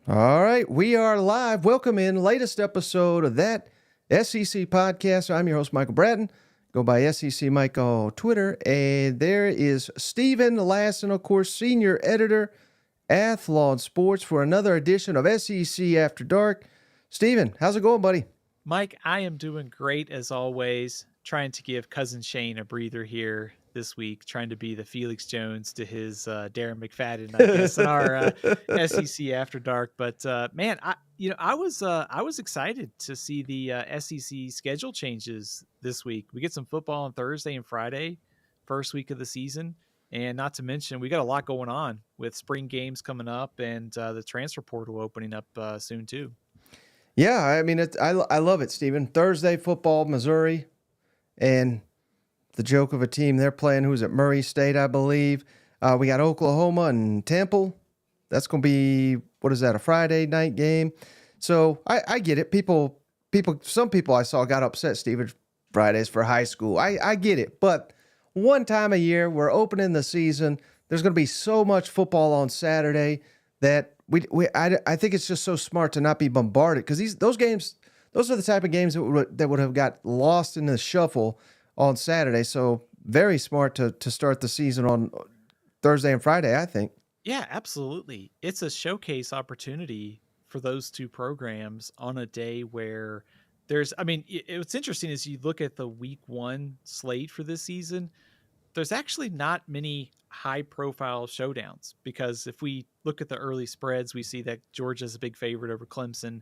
All right, we are live. Welcome in latest episode of that SEC podcast. I'm your host, Michael Bratton. Go by SEC Mike on Twitter. And there is Steven Lassan, of course, senior editor, Athlon Sports, for another edition of SEC After Dark. Steven, how's it going, buddy? Mike, I am doing great as always. Trying to give cousin Shane a breather here this week, trying to be the Felix Jones to his Darren McFadden, I guess, in our SEC After Dark. But man, I was excited to see the SEC schedule changes this week. We get some football on Thursday and Friday, first week of the season, and not to mention we got a lot going on with spring games coming up and the transfer portal opening up soon too. Yeah, I mean, I love it, Steven. Thursday football, Missouri, and the joke of a team they're playing who's at Murray State, I believe. We got Oklahoma and Temple. That's going to be, what is that, a Friday night game? So I get it. Some people I saw got upset, Steven, Fridays for high school. I get it. But one time a year, we're opening the season. There's going to be so much football on Saturday that I think it's just so smart to not be bombarded, because those games, those are the type of games that would have got lost in the shuffle on Saturday. So very smart to start the season on Thursday and Friday, I think. Yeah, absolutely. It's a showcase opportunity for those two programs on a day where what's interesting is you look at the week one slate for this season, there's actually not many high profile showdowns, because if we look at the early spreads, we see that Georgia's a big favorite over Clemson,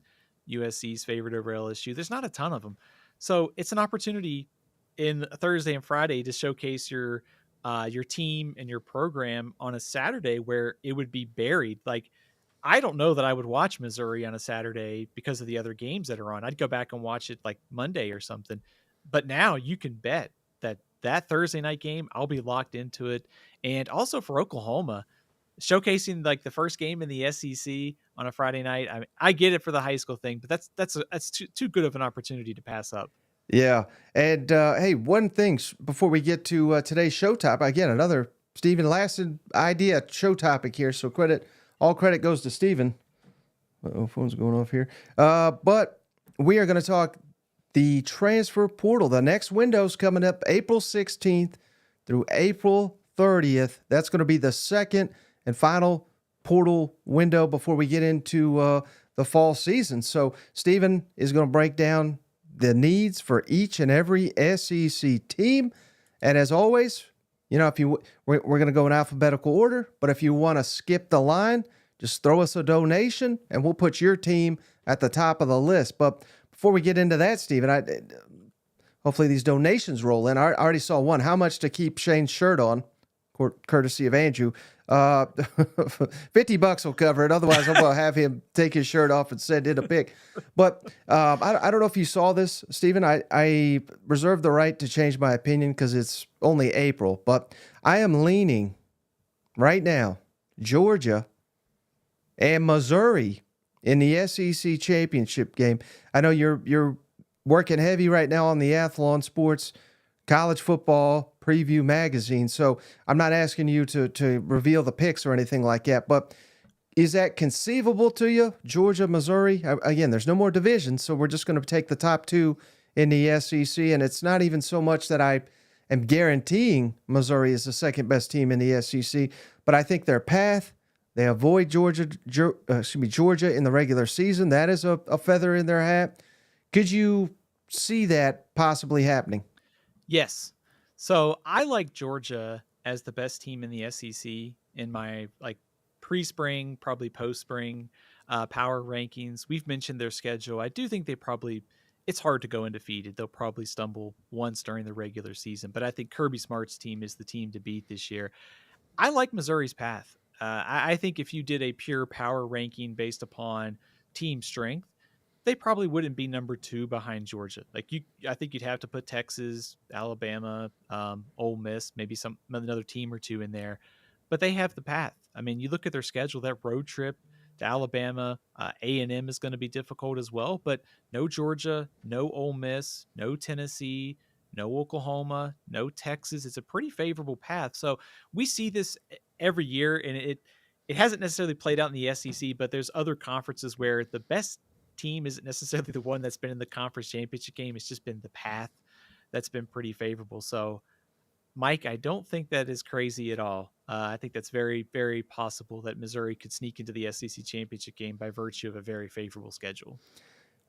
USC's favorite over LSU. There's not a ton of them. So it's an opportunity in Thursday and Friday to showcase your team and your program on a Saturday where it would be buried. Like, I don't know that I would watch Missouri on a Saturday because of the other games that are on. I'd go back and watch it like Monday or something. But now you can bet that Thursday night game, I'll be locked into it. And also for Oklahoma, showcasing like the first game in the SEC on a Friday night. I get it for the high school thing, but that's too good of an opportunity to pass up. Yeah. And hey, one thing before we get to today's show topic, again, another Stephen Lassan idea show topic here. So all credit goes to Stephen. Uh-oh, phone's going off here. But we are going to talk the transfer portal. The next window's coming up April 16th through April 30th. That's going to be the second and final portal window before we get into the fall season. So Stephen is going to break down the needs for each and every SEC team. And as always, we're going to go in alphabetical order, but if you want to skip the line, just throw us a donation and we'll put your team at the top of the list. But before we get into that, Stephen, hopefully these donations roll in. I already saw one. How much to keep Shane's shirt on? Courtesy of Andrew. $50 will cover it. Otherwise, I'm going to have him take his shirt off and send in a pic. But I don't know if you saw this, Stephen. I reserve the right to change my opinion because it's only April. But I am leaning right now Georgia and Missouri in the SEC championship game. I know you're working heavy right now on the Athlon Sports College Football Preview magazine, so I'm not asking you to reveal the picks or anything like that, but is that conceivable to you, Georgia, Missouri? Again, there's no more divisions, so we're just going to take the top two in the SEC, and it's not even so much that I am guaranteeing Missouri is the second best team in the SEC, but I think their path, they avoid Georgia in the regular season. That is a feather in their hat. Could you see that possibly happening? Yes. So I like Georgia as the best team in the SEC in my like pre-spring, probably post-spring power rankings. We've mentioned their schedule. I do think it's hard to go undefeated. They'll probably stumble once during the regular season, but I think Kirby Smart's team is the team to beat this year. I like Missouri's path. I think if you did a pure power ranking based upon team strength, they probably wouldn't be number two behind Georgia. I think you'd have to put Texas, Alabama, Ole Miss, maybe another team or two in there, but they have the path. I mean, you look at their schedule, that road trip to Alabama, A&M is going to be difficult as well, but no Georgia, no Ole Miss, no Tennessee, no Oklahoma, no Texas. It's a pretty favorable path. So we see this every year, and it hasn't necessarily played out in the SEC, but there's other conferences where the best team isn't necessarily the one that's been in the conference championship game. It's just been the path that's been pretty favorable. So, Mike, I don't think that is crazy at all. I think that's very, very possible that Missouri could sneak into the SEC championship game by virtue of a very favorable schedule.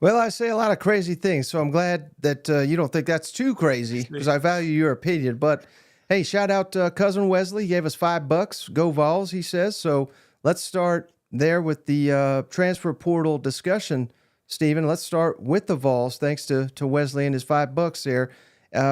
Well, I say a lot of crazy things, so I'm glad that you don't think that's too crazy because I value your opinion. But hey, shout out to Cousin Wesley. He gave us $5. Go Vols, he says. So let's start there with the transfer portal discussion, Stephen. Let's start with the Vols. Thanks to Wesley and his $5 there.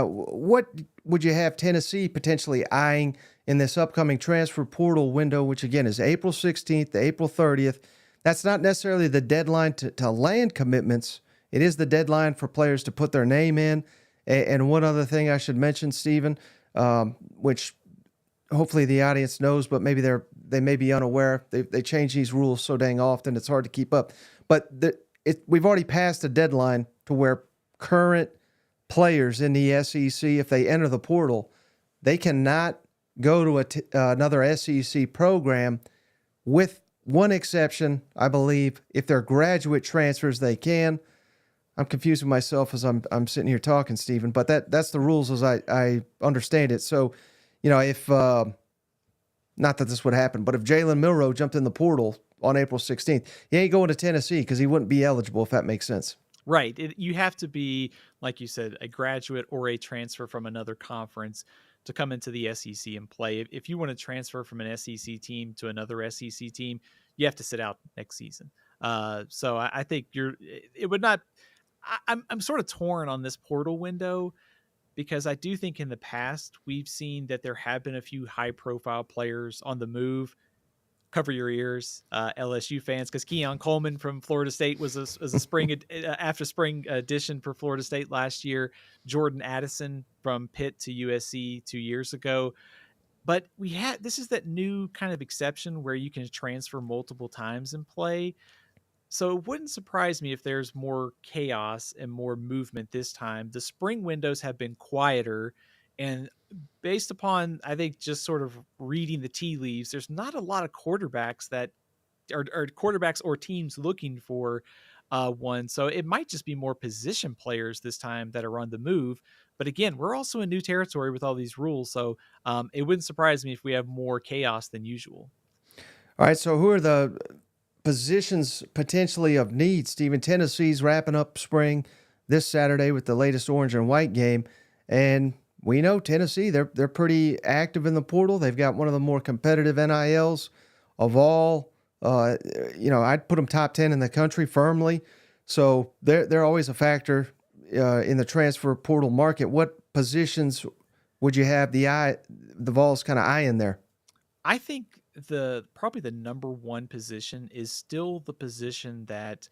What would you have Tennessee potentially eyeing in this upcoming transfer portal window, which again is April 16th to April 30th? That's not necessarily the deadline to land commitments. It is the deadline for players to put their name in. And one other thing I should mention, Stephen, which hopefully the audience knows, but maybe they may be unaware. They change these rules so dang often, it's hard to keep up. But we've already passed a deadline to where current players in the SEC, if they enter the portal, they cannot go to another SEC program with one exception, I believe. If they're graduate transfers, they can. I'm confusing myself as I'm sitting here talking, Stephen, but that's the rules as I understand it. So, if not that this would happen, but if Jalen Milroe jumped in the portal on April 16th, he ain't going to Tennessee because he wouldn't be eligible, if that makes sense. Right. You have to be, like you said, a graduate or a transfer from another conference to come into the SEC and play. If you want to transfer from an SEC team to another SEC team, you have to sit out next season. So I think it would not. I'm sort of torn on this portal window because I do think in the past we've seen that there have been a few high profile players on the move. Cover your ears, LSU fans, because Keon Coleman from Florida State was a spring after spring addition for Florida State last year. Jordan Addison from Pitt to USC 2 years ago. But this is that new kind of exception where you can transfer multiple times and play. So it wouldn't surprise me if there's more chaos and more movement this time. The spring windows have been quieter, and based upon, I think, just sort of reading the tea leaves, there's not a lot of quarterbacks that are quarterbacks or teams looking for one. So it might just be more position players this time that are on the move. But again, we're also in new territory with all these rules. So it wouldn't surprise me if we have more chaos than usual. All right. So who are the positions potentially of need, Stephen? Tennessee's wrapping up spring this Saturday with the latest orange and white game. And we know Tennessee, they're pretty active in the portal. They've got one of the more competitive NILs of all. I'd put them top 10 in the country firmly. So they're always a factor in the transfer portal market. What positions would you have the Vols kind of eyeing there? I think probably the number one position is still the position that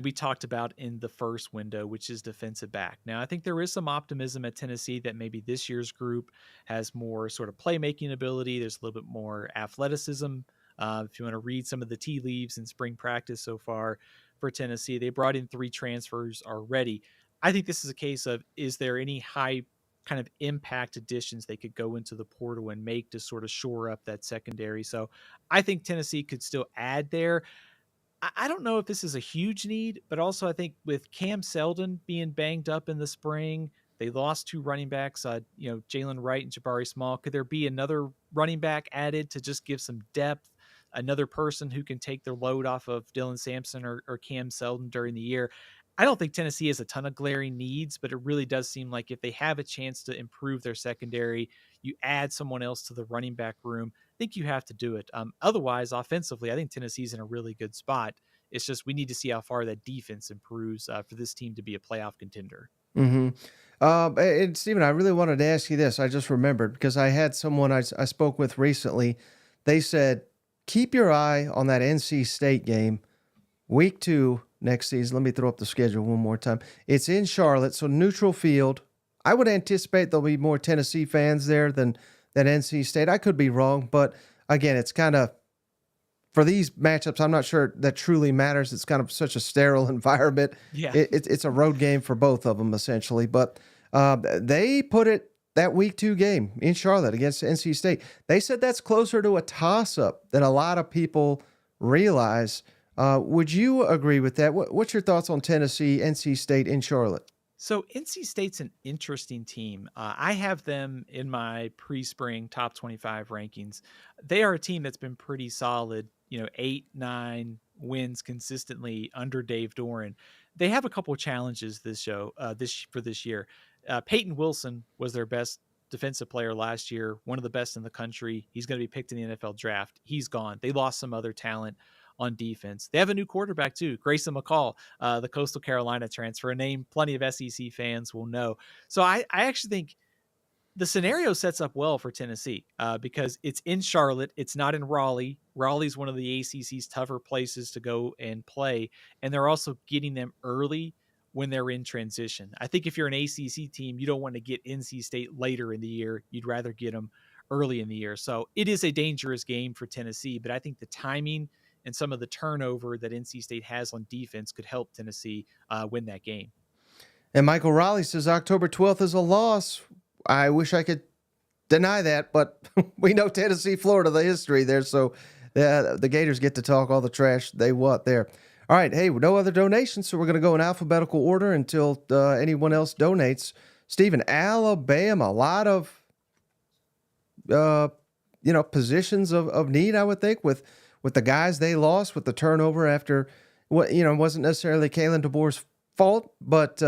we talked about in the first window, which is defensive back. Now, I think there is some optimism at Tennessee that maybe this year's group has more sort of playmaking ability. There's a little bit more athleticism. If you want to read some of the tea leaves in spring practice so far for Tennessee, they brought in 3 transfers already. I think this is a case of, is there any high kind of impact additions they could go into the portal and make to sort of shore up that secondary? So I think Tennessee could still add there. I don't know if this is a huge need, but also I think with Cam Seldon being banged up in the spring, they lost 2 running backs, Jalen Wright and Jabari Small. Could there be another running back added to just give some depth? Another person who can take their load off of Dylan Sampson or Cam Seldon during the year? I don't think Tennessee has a ton of glaring needs, but it really does seem like if they have a chance to improve their secondary, you add someone else to the running back room, I think you have to do it. Otherwise, offensively, I think Tennessee's in a really good spot. It's just we need to see how far that defense improves for this team to be a playoff contender. Mm-hmm. And Stephen, I really wanted to ask you this. I just remembered because I had someone I spoke with recently. They said, keep your eye on that NC State game, week 2 next season. Let me throw up the schedule one more time. It's in Charlotte, so neutral field. I would anticipate there'll be more Tennessee fans there than NC State. I could be wrong, but again, it's kind of, for these matchups, I'm not sure that truly matters. It's kind of such a sterile environment. Yeah. It's a road game for both of them, essentially. But they put it that week 2 game in Charlotte against NC State. They said that's closer to a toss-up than a lot of people realize. Would you agree with that? What's your thoughts on Tennessee, NC State in Charlotte? So NC State's an interesting team. I have them in my pre-spring top 25 rankings. They are a team that's been pretty solid, 8, 9 wins consistently under Dave Doran. They have a couple of challenges this year. Peyton Wilson was their best defensive player last year, one of the best in the country. He's going to be picked in the NFL draft. He's gone. They lost some other talent on defense. They have a new quarterback too, Grayson McCall, the Coastal Carolina transfer, a name plenty of SEC fans will know. So I actually think the scenario sets up well for Tennessee because it's in Charlotte. It's not in Raleigh. Raleigh's one of the ACC's tougher places to go and play. And they're also getting them early when they're in transition. I think if you're an ACC team, you don't want to get NC State later in the year. You'd rather get them early in the year. So it is a dangerous game for Tennessee, but I think the timing and some of the turnover that NC State has on defense could help Tennessee win that game. And Michael Raleigh says October 12th is a loss. I wish I could deny that, but we know Tennessee, Florida, the history there. So the Gators get to talk all the trash they want there. All right. Hey, no other donations, so we're going to go in alphabetical order until anyone else donates. Stephen, Alabama, a lot of, positions of need, I would think, with the guys they lost, with the turnover after what, wasn't necessarily Kalen DeBoer's fault, but,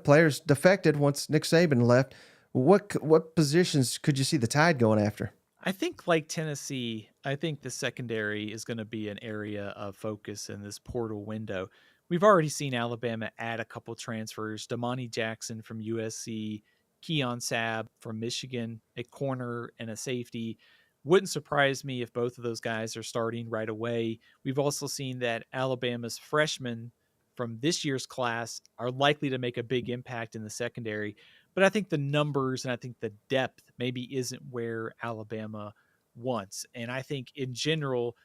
players defected once Nick Saban left. What positions could you see the Tide going after? I think like Tennessee, I think the secondary is going to be an area of focus in this portal window. We've already seen Alabama add a couple transfers, Damani Jackson from USC, Keon Sabb from Michigan, a corner and a safety. Wouldn't surprise me if both of those guys are starting right away. We've also seen that Alabama's freshmen from this year's class are likely to make a big impact in the secondary. But I think the numbers and I think the depth maybe isn't where Alabama wants. And I think in general,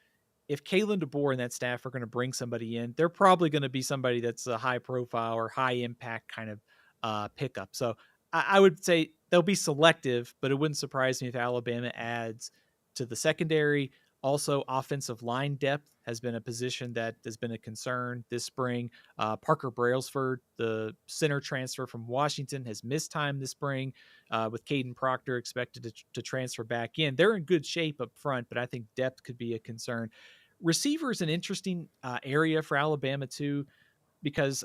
if Kalen DeBoer and that staff are going to bring somebody in, they're probably going to be somebody that's a high profile or high impact kind of pickup. So I would say they'll be selective, but it wouldn't surprise me if Alabama adds to the secondary. Also, offensive line depth has been a position that has been a concern this spring. Parker Brailsford, the center transfer from Washington, has missed time this spring with Caden Proctor expected to transfer back in. They're in good shape up front, but I think depth could be a concern. Receiver is an interesting area for Alabama too, because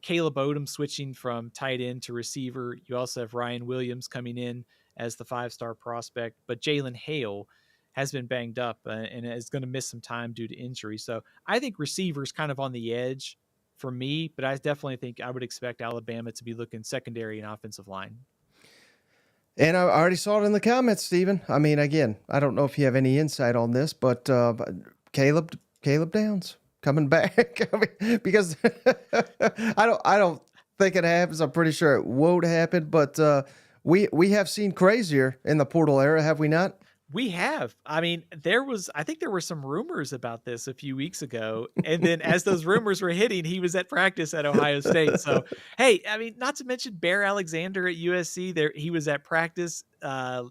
Caleb Odom switching from tight end to receiver. You also have Ryan Williams coming in as the 5-star prospect, but Jalen Hale has been banged up and is going to miss some time due to injury. So I think receivers kind of on the edge for me, but I definitely think I would expect Alabama to be looking secondary and offensive line. And I already saw it in the comments, Stephen. I mean, again, I don't know if you have any insight on this, but Caleb Downs coming back. I mean, because I don't think it happens. I'm pretty sure it won't happen, but we have seen crazier in the portal era, have we not? We have. I mean, I think there were some rumors about this a few weeks ago. And then as those rumors were hitting, he was at practice at Ohio State. So, hey, I mean, not to mention Bear Alexander at USC. He was at practice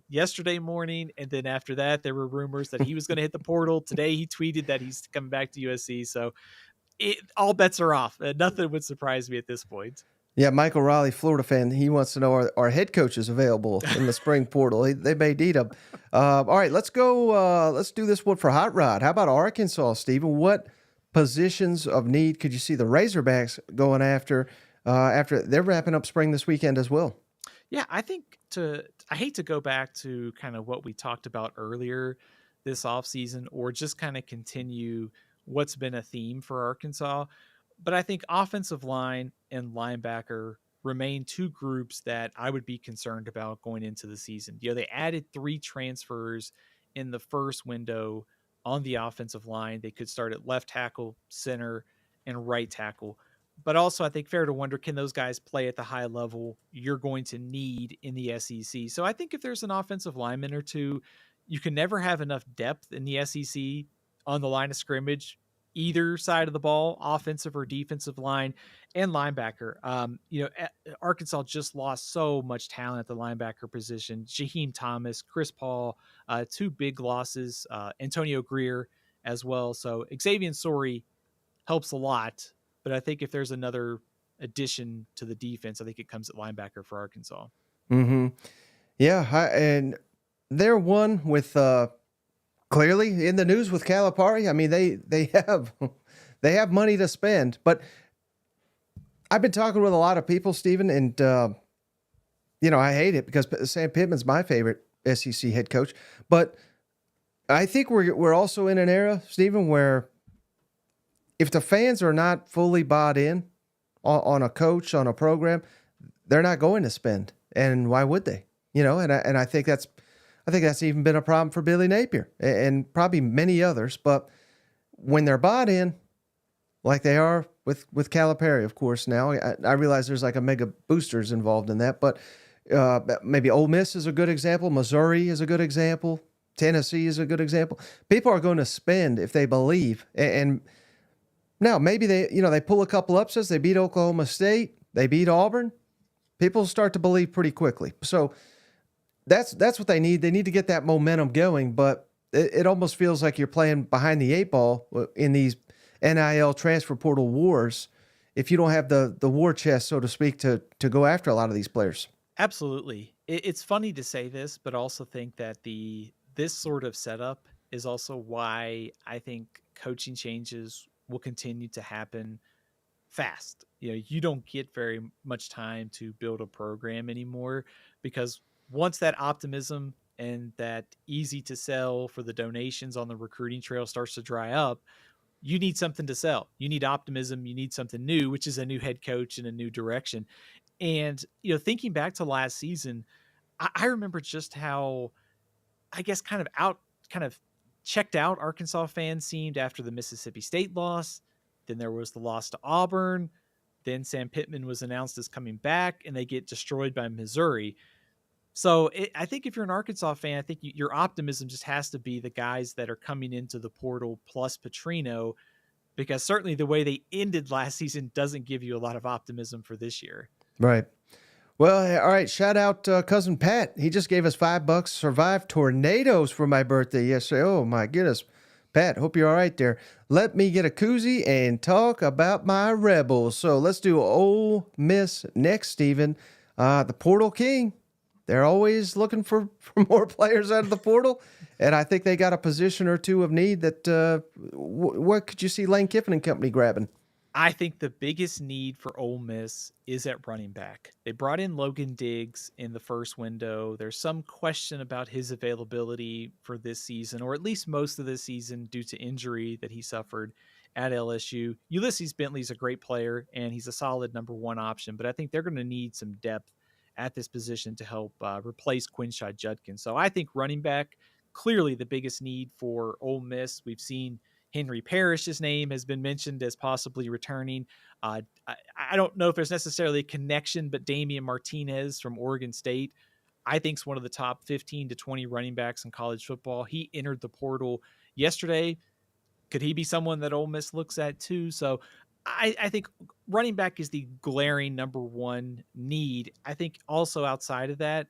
yesterday morning. And then after that, there were rumors that he was going to hit the portal. Today, he tweeted that he's coming back to USC. So all bets are off. Nothing would surprise me at this point. Yeah, Michael Raleigh, Florida fan, he wants to know are head coaches available in the spring portal? They may need them. All right, let's go. Let's do this one for Hot Rod. How about Arkansas, Stephen? What positions of need could you see the Razorbacks going after they're wrapping up spring this weekend as well? Yeah, I hate to go back to kind of what we talked about earlier this offseason or just kind of continue what's been a theme for Arkansas. But I think offensive line and linebacker remain two groups that I would be concerned about going into the season. They added 3 transfers in the first window on the offensive line. They could start at left tackle, center, and right tackle. But also, I think fair to wonder, can those guys play at the high level you're going to need in the SEC? So I think if there's an offensive lineman or two, you can never have enough depth in the SEC on the line of scrimmage, either side of the ball, offensive or defensive line, and linebacker. Arkansas just lost so much talent at the linebacker position. Jaheim Thomas, Chris Paul, two big losses, Antonio Greer as well. So Xavier Sori helps a lot, but I think if there's another addition to the defense, I think it comes at linebacker for Arkansas. Mm-hmm. Yeah, and they're one with clearly in the news with Calipari. I mean, they have they have money to spend, but I've been talking with a lot of people, Stephen, and I hate it because Sam Pittman's my favorite SEC head coach, but I think we're also in an era, Stephen, where if the fans are not fully bought in on a coach, on a program, they're not going to spend, and why would they? And I think that's even been a problem for Billy Napier and probably many others. But when they're bought in, like they are with Calipari, of course, now I realize there's like a mega boosters involved in that, but maybe Ole Miss is a good example. Missouri is a good example. Tennessee is a good example. People are going to spend if they believe. And now maybe they pull a couple upsets. They beat Oklahoma State. They beat Auburn. People start to believe pretty quickly. So that's what they need. They need to get that momentum going, but it almost feels like you're playing behind the eight ball in these NIL transfer portal wars if you don't have the war chest, so to speak, to go after a lot of these players. Absolutely. It's funny to say this, but also think that this sort of setup is also why I think coaching changes will continue to happen fast. You don't get very much time to build a program anymore, because once that optimism and that easy to sell for the donations on the recruiting trail starts to dry up, you need something to sell. You need optimism. You need something new, which is a new head coach and a new direction. And, thinking back to last season, I remember just how, I guess, kind of checked out Arkansas fans seemed after the Mississippi State loss. Then there was the loss to Auburn. Then Sam Pittman was announced as coming back, and they get destroyed by Missouri. So I think if you're an Arkansas fan, I think your optimism just has to be the guys that are coming into the portal plus Petrino, because certainly the way they ended last season doesn't give you a lot of optimism for this year. Right. Well, all right. Shout out cousin Pat. He just gave us $5. Survived tornadoes for my birthday yesterday. Oh my goodness, Pat. Hope you're all right there. Let me get a koozie and talk about my Rebels. So let's do Ole Miss next, Stephen. The Portal King. They're always looking for more players out of the portal, and I think they got a position or two of need that. What could you see Lane Kiffin and company grabbing? I think the biggest need for Ole Miss is at running back. They brought in Logan Diggs in the first window. There's some question about his availability for this season, or at least most of this season, due to injury that he suffered at LSU. Ulysses Bentley's a great player, and he's a solid number one option, but I think they're going to need some depth at this position to help replace Quinshad Judkins. So I think running back, clearly the biggest need for Ole Miss. We've seen Henry Parrish's name has been mentioned as possibly returning. I don't know if there's necessarily a connection, but Damian Martinez from Oregon State, I think, is one of the top 15 to 20 running backs in college football. He entered the portal yesterday. Could he be someone that Ole Miss looks at too? So I think running back is the glaring number one need. I think also outside of that,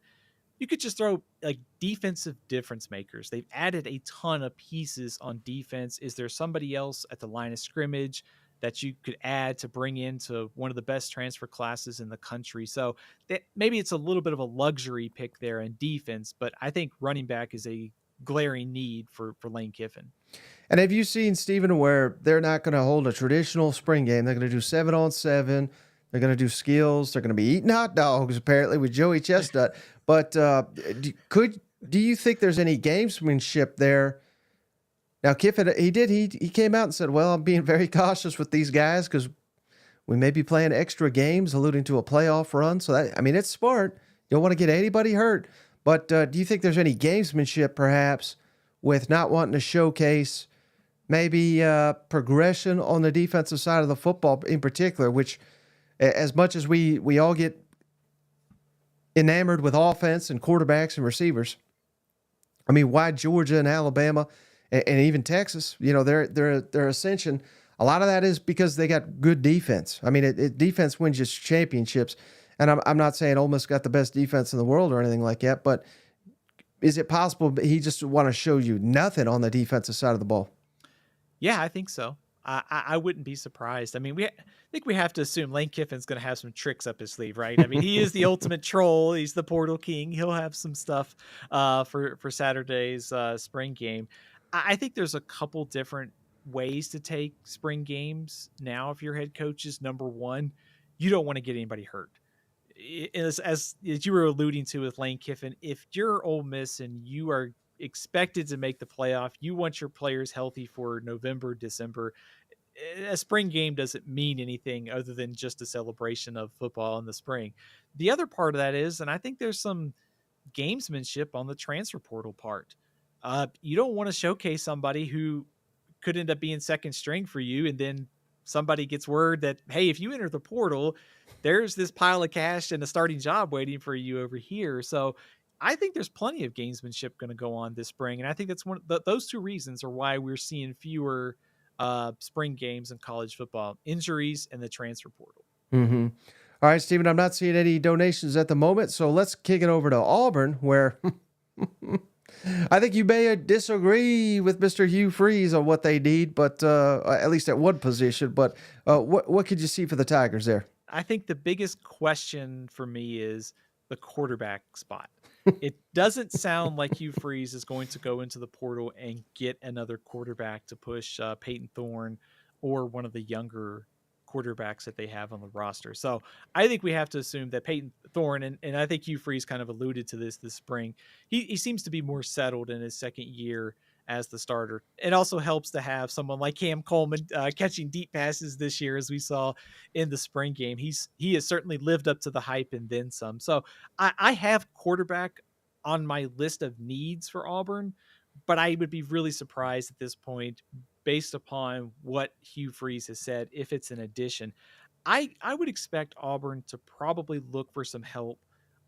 you could just throw like defensive difference makers. They've added a ton of pieces on defense. Is there somebody else at the line of scrimmage that you could add to bring into one of the best transfer classes in the country? So that maybe it's a little bit of a luxury pick there in defense, but I think running back is a glaring need for Lane Kiffin. And have you seen, Stephen, where they're not going to hold a traditional spring game? They're going to do 7-on-7. They're going to do skills. They're going to be eating hot dogs, apparently, with Joey Chestnut. But do you think there's any gamesmanship there? Now, Kiffin, he came out and said, well, I'm being very cautious with these guys because we may be playing extra games, alluding to a playoff run. So, it's smart. You don't want to get anybody hurt. But do you think there's any gamesmanship, perhaps, with not wanting to showcase maybe progression on the defensive side of the football in particular, which as much as we all get enamored with offense and quarterbacks and receivers, why Georgia and Alabama and even Texas, their ascension. A lot of that is because they got good defense. I mean, defense wins you championships. And I'm not saying Ole Miss got the best defense in the world or anything like that, but is it possible he just want to show you nothing on the defensive side of the ball? Yeah, I think so. I wouldn't be surprised. I mean, I think we have to assume Lane Kiffin's going to have some tricks up his sleeve, right? I mean, he is the ultimate troll. He's the portal king. He'll have some stuff for Saturday's spring game. I think there's a couple different ways to take spring games now. If your head coach is number one, you don't want to get anybody hurt. As you were alluding to with Lane Kiffin, if you're Ole Miss and you are expected to make the playoff, you want your players healthy for November, December. A spring game doesn't mean anything other than just a celebration of football in the spring. The other part of that is, and I think there's some gamesmanship on the transfer portal part. You don't want to showcase somebody who could end up being second string for you, and then somebody gets word that, hey, if you enter the portal, there's this pile of cash and a starting job waiting for you over here. So I think there's plenty of gamesmanship going to go on this spring, and I think that's those two reasons are why we're seeing fewer spring games in college football: injuries and the transfer portal. Mm-hmm. All right, Stephen, I'm not seeing any donations at the moment, so let's kick it over to Auburn, where I think you may disagree with Mr. Hugh Freeze on what they need, but at least at one position. But what could you see for the Tigers there? I think the biggest question for me is the quarterback spot. It doesn't sound like Hugh Freeze is going to go into the portal and get another quarterback to push Peyton Thorne or one of the younger quarterbacks that they have on the roster. So I think we have to assume that Peyton Thorne, and I think Hugh Freeze kind of alluded to this spring, he seems to be more settled in his second year as the starter. It also helps to have someone like Cam Coleman catching deep passes this year, as we saw in the spring game. He has certainly lived up to the hype and then some. So I have quarterback on my list of needs for Auburn, but I would be really surprised at this point, based upon what Hugh Freeze has said, if it's an addition. I would expect Auburn to probably look for some help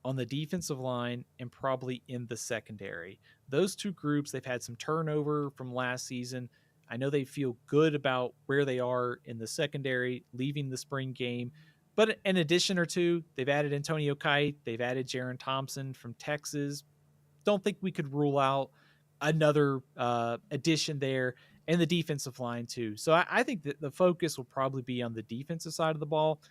on the defensive line and probably in the secondary. Those two groups, they've had some turnover from last season. I know they feel good about where they are in the secondary, leaving the spring game. But an addition or two, they've added Antonio Kite, they've added Jaron Thompson from Texas. Don't think we could rule out another addition there, and the defensive line too. So I think that the focus will probably be on the defensive side of the ball.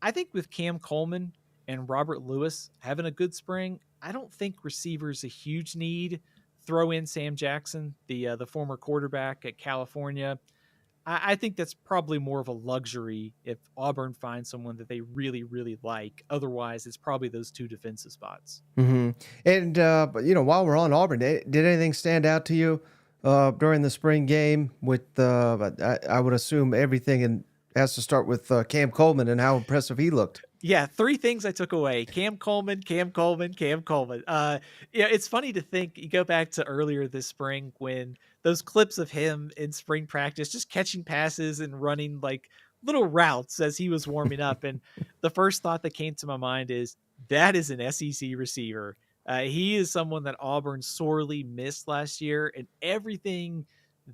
I think with Cam Coleman and Robert Lewis having a good spring, I don't think receiver is a huge need. Throw in Sam Jackson, the former quarterback at California. I think that's probably more of a luxury if Auburn finds someone that they really, really like. Otherwise, it's probably those two defensive spots. Mm-hmm. And but while we're on Auburn, did anything stand out to you during the spring game? With I would assume everything has to start with Cam Coleman and how impressive he looked. Yeah, three things I took away: Cam Coleman, Cam Coleman, Cam Coleman. Yeah, it's funny to think, you go back to earlier this spring when those clips of him in spring practice just catching passes and running like little routes as he was warming up. And the first thought that came to my mind is, that is an SEC receiver. He is someone that Auburn sorely missed last year, and everything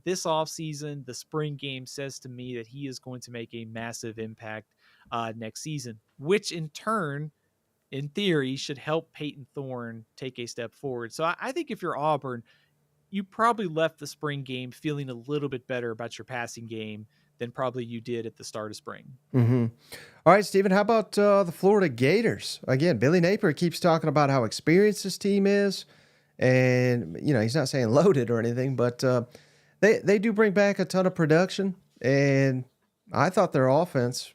this offseason, the spring game, says to me that he is going to make a massive impact next season, which in turn, in theory, should help Peyton Thorne take a step forward. So I think if you're Auburn, you probably left the spring game feeling a little bit better about your passing game than probably you did at the start of spring. Mm-hmm. All right, Stephen, how about the Florida Gators? Again, Billy Napier keeps talking about how experienced this team is. And, he's not saying loaded or anything, but they do bring back a ton of production. And I thought their offense,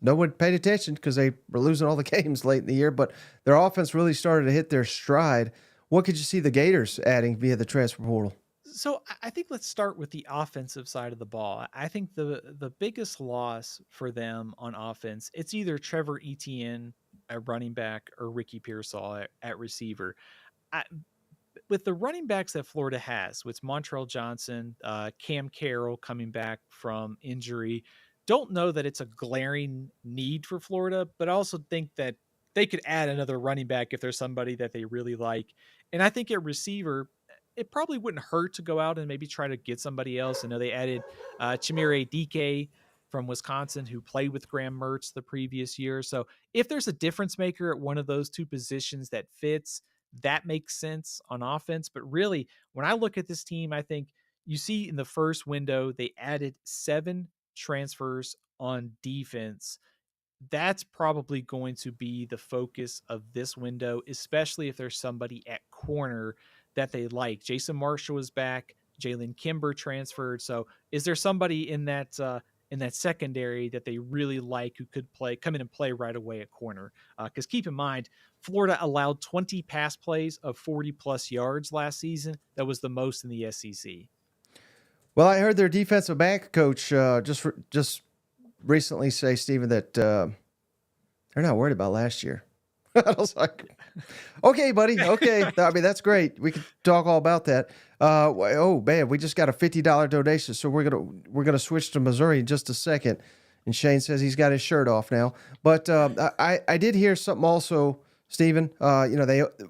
no one paid attention because they were losing all the games late in the year, but their offense really started to hit their stride. What could you see the Gators adding via the transfer portal? So I think let's start with the offensive side of the ball. I think the biggest loss for them on offense, it's either Trevor Etienne at running back or Ricky Pearsall at receiver. I, with the running backs that Florida has, with Montrell Johnson, Cam Carroll coming back from injury, don't know that it's a glaring need for Florida, but I also think that they could add another running back if there's somebody that they really like. And I think at receiver, it probably wouldn't hurt to go out and maybe try to get somebody else. I know they added Chimere Dike from Wisconsin, who played with Graham Mertz the previous year. So if there's a difference maker at one of those two positions that fits, that makes sense on offense. But really, when I look at this team, I think you see in the first window, they added 7 transfers on defense. That's probably going to be the focus of this window, especially if there's somebody at corner that they like. Jason Marshall is back. Jalen Kimber transferred. So is there somebody in that secondary that they really like who could come in and play right away at corner? Because keep in mind, Florida allowed 20 pass plays of 40 plus yards last season. That was the most in the SEC. Well, I heard their defensive back coach just recently say, Stephen, that they're not worried about last year. I was like, okay, buddy. Okay. I mean, that's great. We can talk all about that. Oh man, we just got a $50 donation. So we're going to switch to Missouri in just a second. And Shane says he's got his shirt off now, but I did hear something also, Stephen,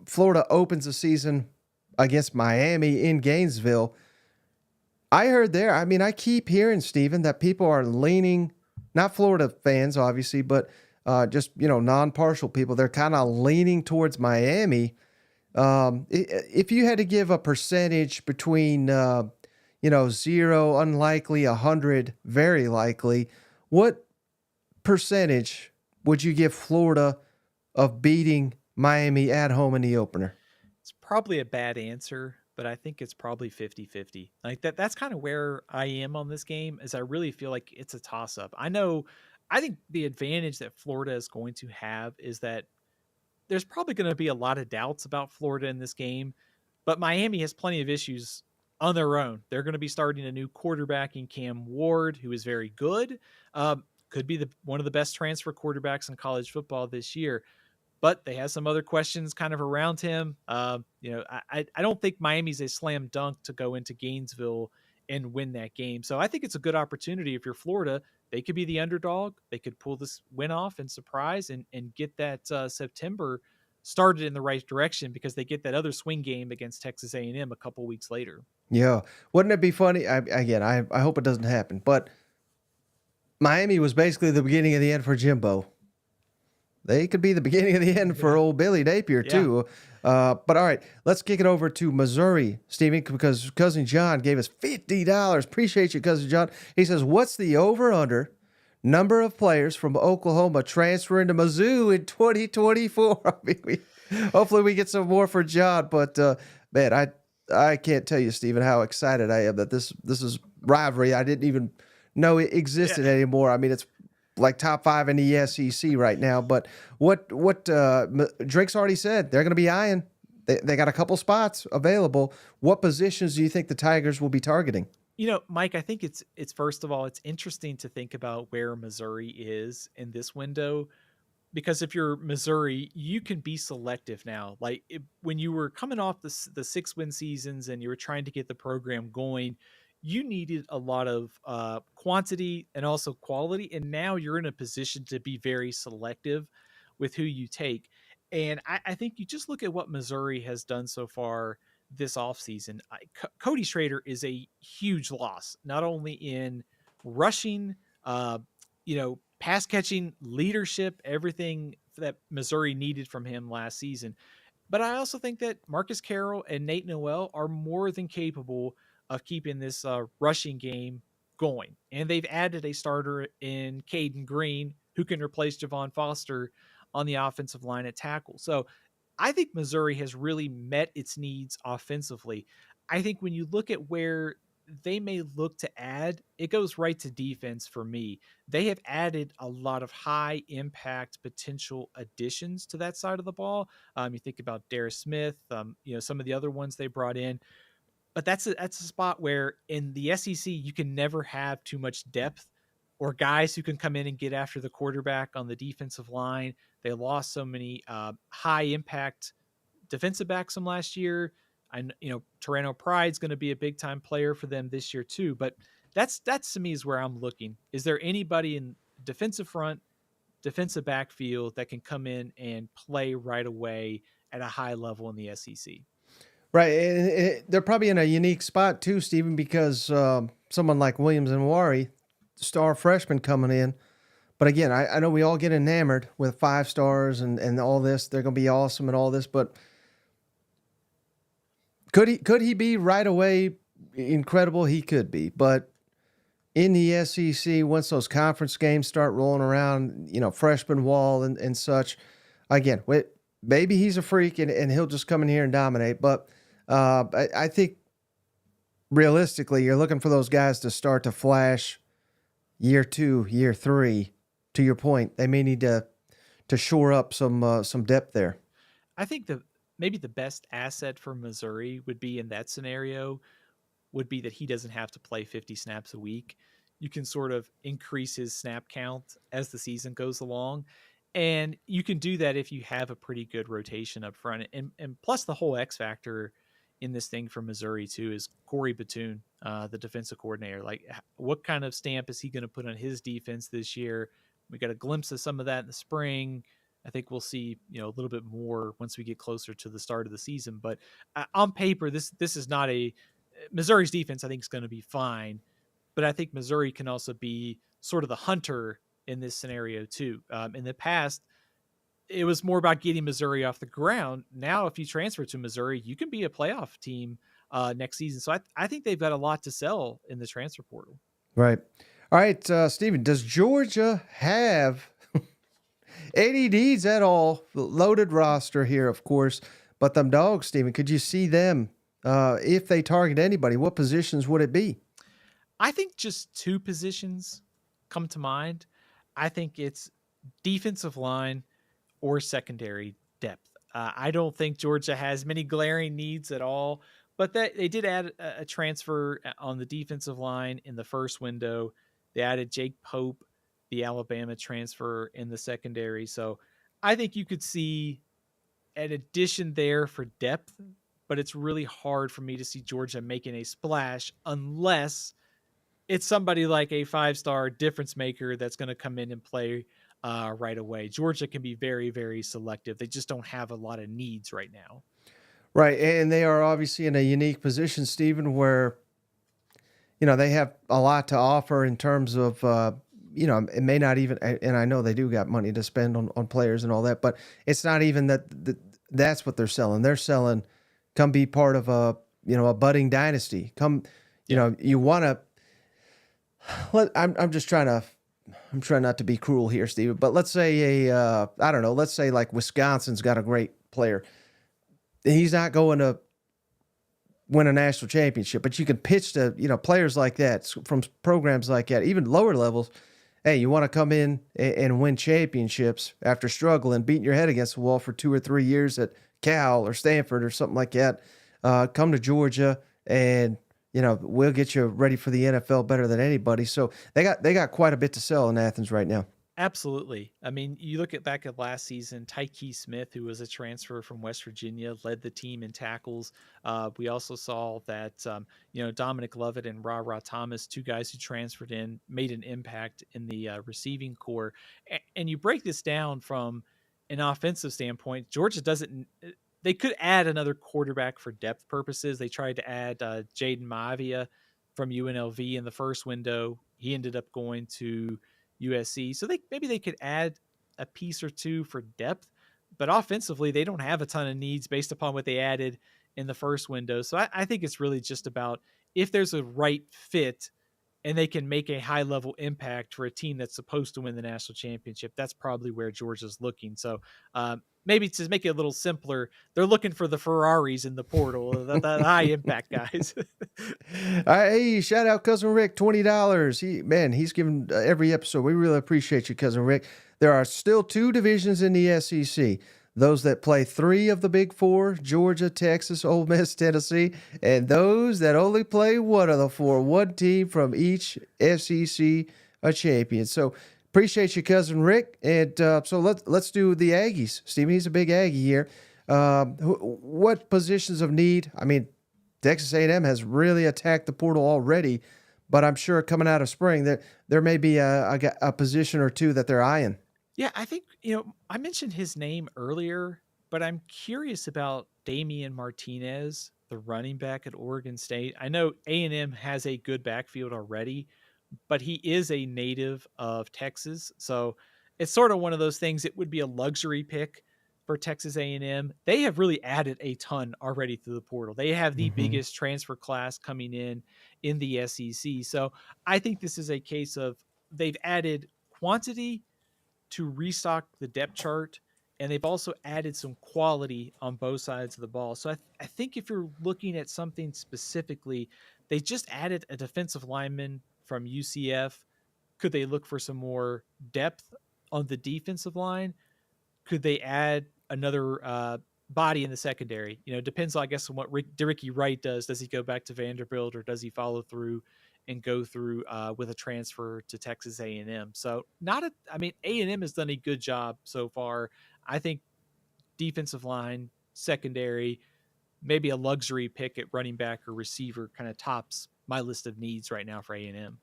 Florida opens the season against Miami in Gainesville. I heard there, I mean, I keep hearing, Stephen, that people are leaning, not Florida fans, obviously, but just, non-partial people. They're kind of leaning towards Miami. If you had to give a percentage between, 0, unlikely, 100, very likely, what percentage would you give Florida of beating Miami at home in the opener? It's probably a bad answer, but I think it's probably 50-50. Like that's kind of where I am on this game, is I really feel like it's a toss up. I think the advantage that Florida is going to have is that there's probably going to be a lot of doubts about Florida in this game, but Miami has plenty of issues on their own. They're going to be starting a new quarterback in Cam Ward, who is very good. Could be one of the best transfer quarterbacks in college football this year, but they have some other questions kind of around him. I don't think Miami's a slam dunk to go into Gainesville and win that game. So I think it's a good opportunity if you're Florida. They could be the underdog. They could pull this win off and surprise and get that September started in the right direction, because they get that other swing game against Texas A&M a couple weeks later. Yeah. Wouldn't it be funny? I hope it doesn't happen, but Miami was basically the beginning of the end for Jimbo. They could be the beginning of the end for old Billy Napier, too. But all right, let's kick it over to Missouri, Stephen, because Cousin John gave us $50. Appreciate you, Cousin John. He says, what's the over-under number of players from Oklahoma transferring to Mizzou in 2024? I mean, hopefully we get some more for John. But, man, I can't tell you, Stephen, how excited I am that this is rivalry. I didn't even know it existed anymore. I mean, it's like top 5 in the SEC right now. But what Drake's already said, they're going to be eyeing. They got a couple spots available. What positions do you think the Tigers will be targeting? Mike, I think it's first of all, it's interesting to think about where Missouri is in this window, because if you're Missouri, you can be selective now. Like when you were coming off the 6-win seasons and you were trying to get the program going, you needed a lot of quantity and also quality. And now you're in a position to be very selective with who you take. And I think you just look at what Missouri has done so far this offseason. Cody Schrader is a huge loss, not only in rushing, pass catching, leadership, everything that Missouri needed from him last season. But I also think that Marcus Carroll and Nate Noel are more than capable of keeping this rushing game going. And they've added a starter in Caden Green, who can replace Javon Foster on the offensive line at tackle. So I think Missouri has really met its needs offensively. I think when you look at where they may look to add, it goes right to defense for me. They have added a lot of high impact potential additions to that side of the ball. You think about Darius Smith, some of the other ones they brought in. But that's a spot where in the SEC, you can never have too much depth or guys who can come in and get after the quarterback on the defensive line. They lost so many high impact defensive backs from last year. Terrano Pride's going to be a big time player for them this year too. But that's to me is where I'm looking. Is there anybody in defensive front, defensive backfield that can come in and play right away at a high level in the SEC? Right. And they're probably in a unique spot too, Stephen, because someone like Williams and Wari, star freshman coming in. But again, I know we all get enamored with 5 stars and all this. They're going to be awesome and all this. But could he be right away incredible? He could be. But in the SEC, once those conference games start rolling around, freshman wall and such, again, maybe he's a freak and he'll just come in here and dominate. But I think realistically, you're looking for those guys to start to flash year 2, year 3. To your point, they may need to shore up some depth there. I think maybe the best asset for Missouri would be in that scenario would be that he doesn't have to play 50 snaps a week. You can sort of increase his snap count as the season goes along. And you can do that if you have a pretty good rotation up front. And plus the whole X factor in this thing for Missouri too is Corey Batoon, the defensive coordinator. Like, what kind of stamp is he going to put on his defense this year? We got a glimpse of some of that in the spring. I think we'll see, a little bit more once we get closer to the start of the season. But on paper, this is not Missouri's defense. I think is going to be fine, but I think Missouri can also be sort of the hunter in this scenario too. In the past, it was more about getting Missouri off the ground. Now, if you transfer to Missouri, you can be a playoff team next season. So I think they've got a lot to sell in the transfer portal. Right. All right, Stephen, does Georgia have any needs at all? Loaded roster here, of course, but them dogs, Stephen, could you see them if they target anybody? What positions would it be? I think just 2 positions come to mind. I think it's defensive line or secondary depth. I don't think Georgia has many glaring needs at all, but that they did add a transfer on the defensive line in the first window. They added Jake Pope, the Alabama transfer, in the secondary. So I think you could see an addition there for depth, but it's really hard for me to see Georgia making a splash unless it's somebody like a 5-star difference maker that's going to come in and play right away. Georgia can be very, very selective. They just don't have a lot of needs right now. Right, and they are obviously in a unique position, Stephen, where they have a lot to offer in terms of it may not even, and I know they do got money to spend on players and all that, but it's not even that's what they're selling. They're selling, come be part of a budding dynasty. Come, you want to. I'm just trying to. I'm trying not to be cruel here, Steve. But let's say I don't know. Let's say like Wisconsin's got a great player. He's not going to win a national championship, but you can pitch to players like that from programs like that, even lower levels. Hey, you want to come in and win championships after struggling, beating your head against the wall for 2 or 3 years at Cal or Stanford or something like that. Come to Georgia and we'll get you ready for the NFL better than anybody. So they got quite a bit to sell in Athens right now. Absolutely. I mean, you look back at last season, Tyke Smith, who was a transfer from West Virginia, led the team in tackles. We also saw that, Dominic Lovett and Ra Thomas, 2 guys who transferred in, made an impact in the receiving core. And you break this down from an offensive standpoint, Georgia doesn't. They could add another quarterback for depth purposes. They tried to add Jaden Maivia from UNLV in the first window. He ended up going to USC. So maybe they could add a piece or 2 for depth, but offensively, they don't have a ton of needs based upon what they added in the first window. So I think it's really just about if there's a right fit and they can make a high level impact for a team that's supposed to win the national championship. That's probably where Georgia's looking. So maybe to make it a little simpler, they're looking for the Ferraris in the portal, the high impact guys. Hey, shout out Cousin Rick, $20. He's given every episode. We really appreciate you, Cousin Rick. There are still 2 divisions in the SEC. Those that play 3 of the Big 4, Georgia, Texas, Ole Miss, Tennessee, and those that only play 1 of the 4, 1 team from each SEC a champion. So appreciate you, Cousin Rick. And so let's do the Aggies. Steve, he's a big Aggie here. What positions of need? I mean, Texas A&M has really attacked the portal already, but I'm sure coming out of spring there may be a position or 2 that they're eyeing. Yeah, I think, I mentioned his name earlier, but I'm curious about Damian Martinez the running back at Oregon State. I know A&M has a good backfield already, but he is a native of Texas. So it's sort of one of those things. It would be a luxury pick for Texas A&M. They have really added a ton already through the portal. They have the Mm-hmm. biggest transfer class coming in the SEC. So I think this is a case of they've added quantity to restock the depth chart, and they've also added some quality on both sides of the ball. So I think if you're looking at something specifically, they just added a defensive lineman from UCF. Could they look for some more depth on the defensive line? Could they add another body in the secondary? Depends, I guess, on what Ricky Wright does. Does he go back to Vanderbilt, or does he follow through and go through with a transfer to Texas A&M? So A&M has done a good job so far. I think defensive line, secondary, maybe a luxury pick at running back or receiver kind of tops my list of needs right now for A&M.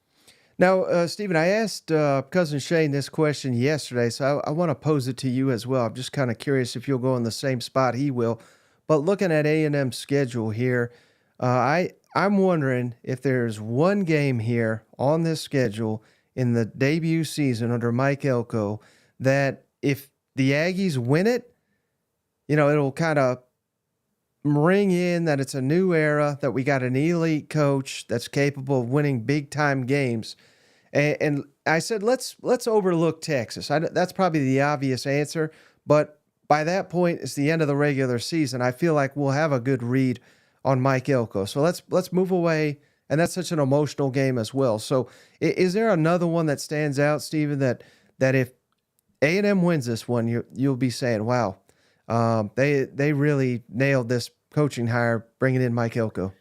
Now, Stephen, I asked cousin Shane this question yesterday, so I want to pose it to you as well. I'm just kind of curious if you'll go in the same spot he will. But looking at A&M's schedule here, I'm wondering if there's one game here on this schedule in the debut season under Mike Elko that if the Aggies win it, it'll kind of ring in that it's a new era, that we got an elite coach that's capable of winning big time games. And I said, let's overlook Texas. That's probably the obvious answer, but by that point, it's the end of the regular season. I feel like we'll have a good read on Mike Elko. So let's move away, and that's such an emotional game as well. So is there another one that stands out, Stephen, that if A&M wins this one, you'll be saying, wow, they really nailed this coaching hire, bringing in Mike Elko?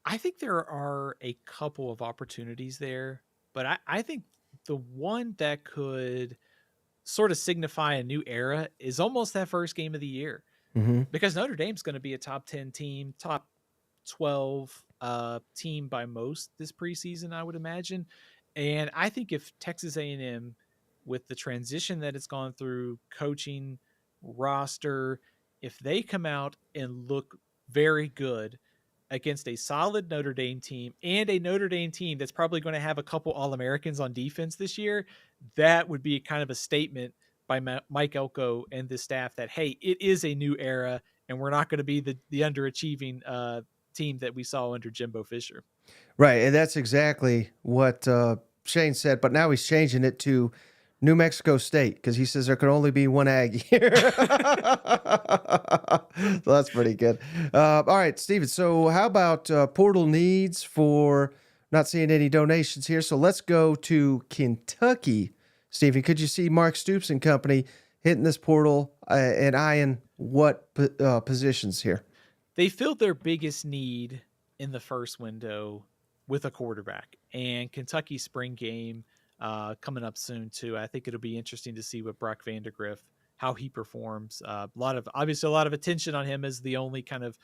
I think there are a couple of opportunities there, but I think the one that could sort of signify a new era is almost that first game of the year, Mm-hmm. because Notre Dame's going to be a top 10 team, top 12 team by most this preseason, I would imagine. And I think if Texas A&M, with the transition that it's gone through, coaching, roster, if they come out and look very good against a solid Notre Dame team, and a Notre Dame team that's probably going to have a couple All-Americans on defense this year, that would be kind of a statement by Mike Elko and the staff that, hey, it is a new era, and we're not going to be the underachieving team that we saw under Jimbo Fisher. Right, and that's exactly what Shane said, but now he's changing it to New Mexico State because he says there can only be one Aggie here. So that's pretty good. All right, Steven, so how about portal needs for not seeing any donations here? So let's go to Kentucky. Steven, could you see Mark Stoops and company hitting this portal and eyeing what positions here? They filled their biggest need in the first window with a quarterback, and Kentucky spring game coming up soon too. I think it'll be interesting to see what Brock Vandegrift, how he performs. Obviously a lot of attention on him as the only kind of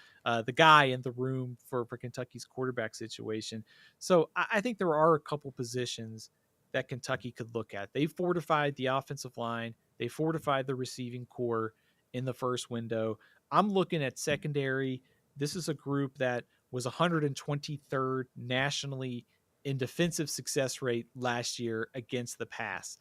the guy in the room for Kentucky's quarterback situation. So I think there are a couple positions that Kentucky could look at. They fortified the offensive line. They fortified the receiving core in the first window. I'm looking at secondary. This is a group that was 123rd nationally in defensive success rate last year against the pass.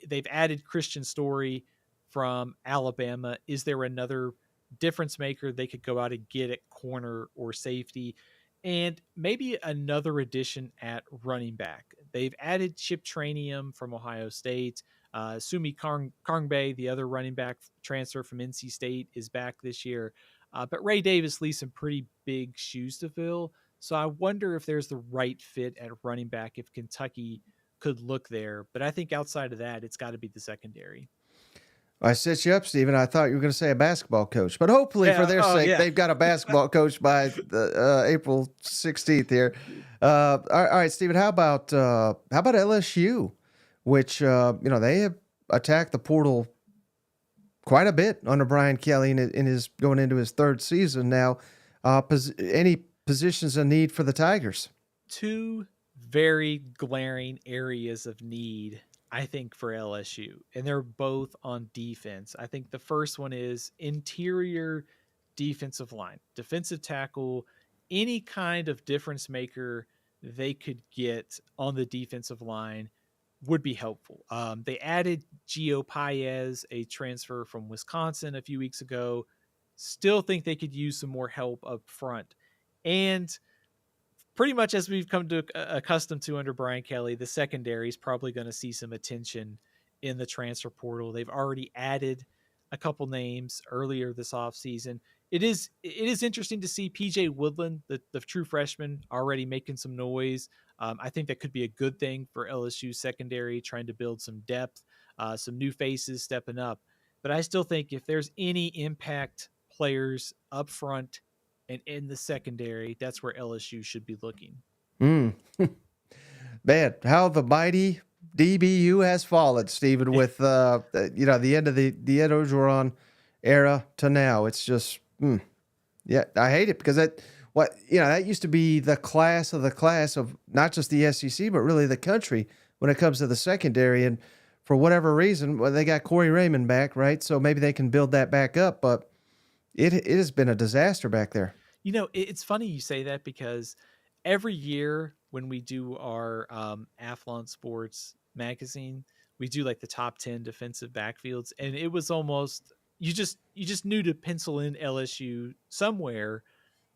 They've added Christian Story from Alabama. Is there another difference maker they could go out and get at corner or safety? And maybe another addition at running back. They've added Chip Trainium from Ohio State. Sumi Kangbe, the other running back transfer from NC State, is back this year. But Ray Davis leaves some pretty big shoes to fill. So I wonder if there's the right fit at running back, if Kentucky could look there. But I think outside of that, it's got to be the secondary. I set you up, Stephen. I thought you were going to say a basketball coach, but hopefully for their sake, they've got a basketball coach by the April 16th here. All right, Stephen. How about LSU, which they have attacked the portal quite a bit under Brian Kelly in his going into his third season now. Any positions of need for the Tigers? Two very glaring areas of need, I think, for LSU, and they're both on defense. I think the first one is interior defensive line, defensive tackle, any kind of difference maker they could get on the defensive line would be helpful. They added Gio Paez, a transfer from Wisconsin, a few weeks ago. Still think they could use some more help up front. And pretty much as we've come to accustomed to under Brian Kelly, the secondary is probably going to see some attention in the transfer portal. They've already added a couple names earlier this offseason. It is interesting to see PJ Woodland, the true freshman, already making some noise. I think that could be a good thing for LSU secondary, trying to build some depth, some new faces stepping up. But I still think if there's any impact players up front and in the secondary, that's where LSU should be looking. Mm. Man, how the mighty DBU has fallen, Stephen, with the end of the Ed Ogeron era to now. It's just yeah, I hate it because that used to be the class of not just the SEC but really the country when it comes to the secondary. And for whatever reason, well, they got Corey Raymond back, right? So maybe they can build that back up, but it has been a disaster back there. It's funny you say that because every year when we do our Athlon Sports magazine, we do like the top 10 defensive backfields, and it was almost you just knew to pencil in LSU somewhere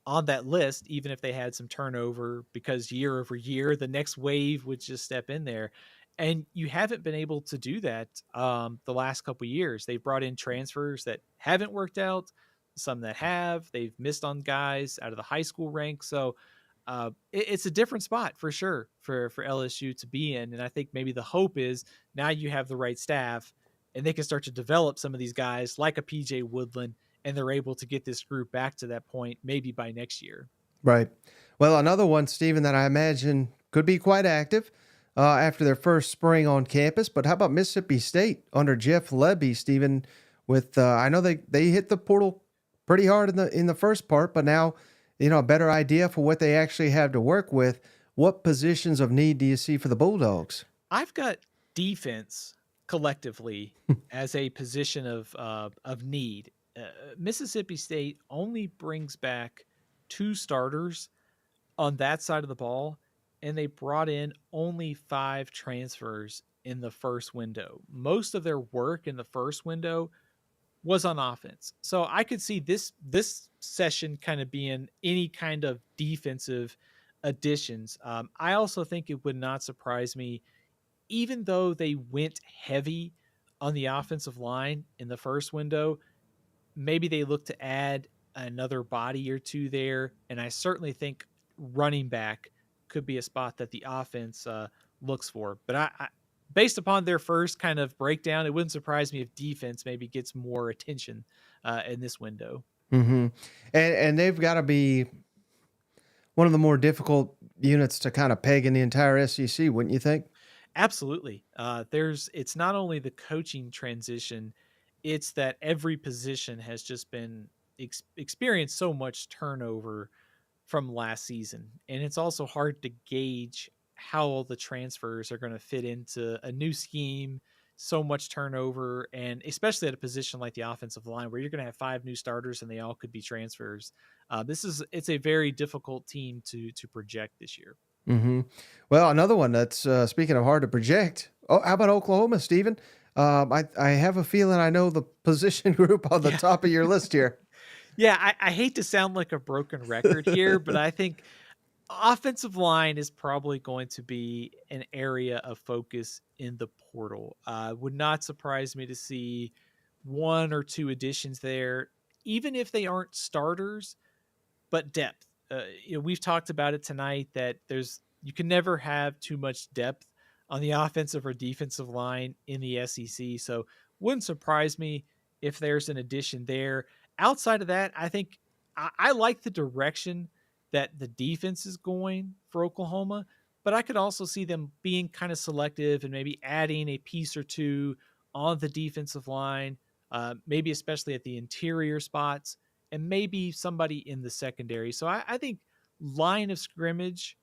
on that list, even if they had some turnover, because year over year, the next wave would just step in there. And you haven't been able to do that the last couple of years. They've brought in transfers that haven't worked out, some that have. They've missed on guys out of the high school ranks. So it's a different spot for sure for LSU to be in. And I think maybe the hope is now you have the right staff and they can start to develop some of these guys like a PJ Woodland, and they're able to get this group back to that point maybe by next year. Right. Well, another one, Stephen, that I imagine could be quite active after their first spring on campus. But how about Mississippi State under Jeff Lebby, Stephen? With I know they hit the portal pretty hard in the first part, but now a better idea for what they actually have to work with. What positions of need do you see for the Bulldogs? I've got defense collectively as a position of need. Mississippi State only brings back 2 starters on that side of the ball, and they brought in only 5 transfers in the first window. Most of their work in the first window was on offense. So I could see this session kind of being any kind of defensive additions. I also think it would not surprise me, even though they went heavy on the offensive line in the first window, maybe they look to add another body or two there. And I certainly think running back could be a spot that the offense looks for. But based upon their first kind of breakdown, it wouldn't surprise me if defense maybe gets more attention in this window. Mm-hmm. And they've got to be one of the more difficult units to kind of peg in the entire SEC, wouldn't you think? Absolutely. It's not only the coaching transition, it's that every position has just been experienced so much turnover from last season. And it's also hard to gauge how all the transfers are going to fit into a new scheme, so much turnover, and especially at a position like the offensive line where you're going to have 5 new starters and they all could be transfers. It's a very difficult team to project this year. Mm-hmm. Well, another one that's speaking of hard to project. Oh, how about Oklahoma, Stephen? I have a feeling I know the position group on the top of your list here. Yeah, I hate to sound like a broken record here, but I think offensive line is probably going to be an area of focus in the portal. Would not surprise me to see 1 or 2 additions there, even if they aren't starters, but depth. We've talked about it tonight that you can never have too much depth on the offensive or defensive line in the SEC. So wouldn't surprise me if there's an addition there. Outside of that, I think I like the direction that the defense is going for Oklahoma, but I could also see them being kind of selective and maybe adding a piece or 2 on the defensive line, maybe especially at the interior spots, and maybe somebody in the secondary. So I think line of scrimmage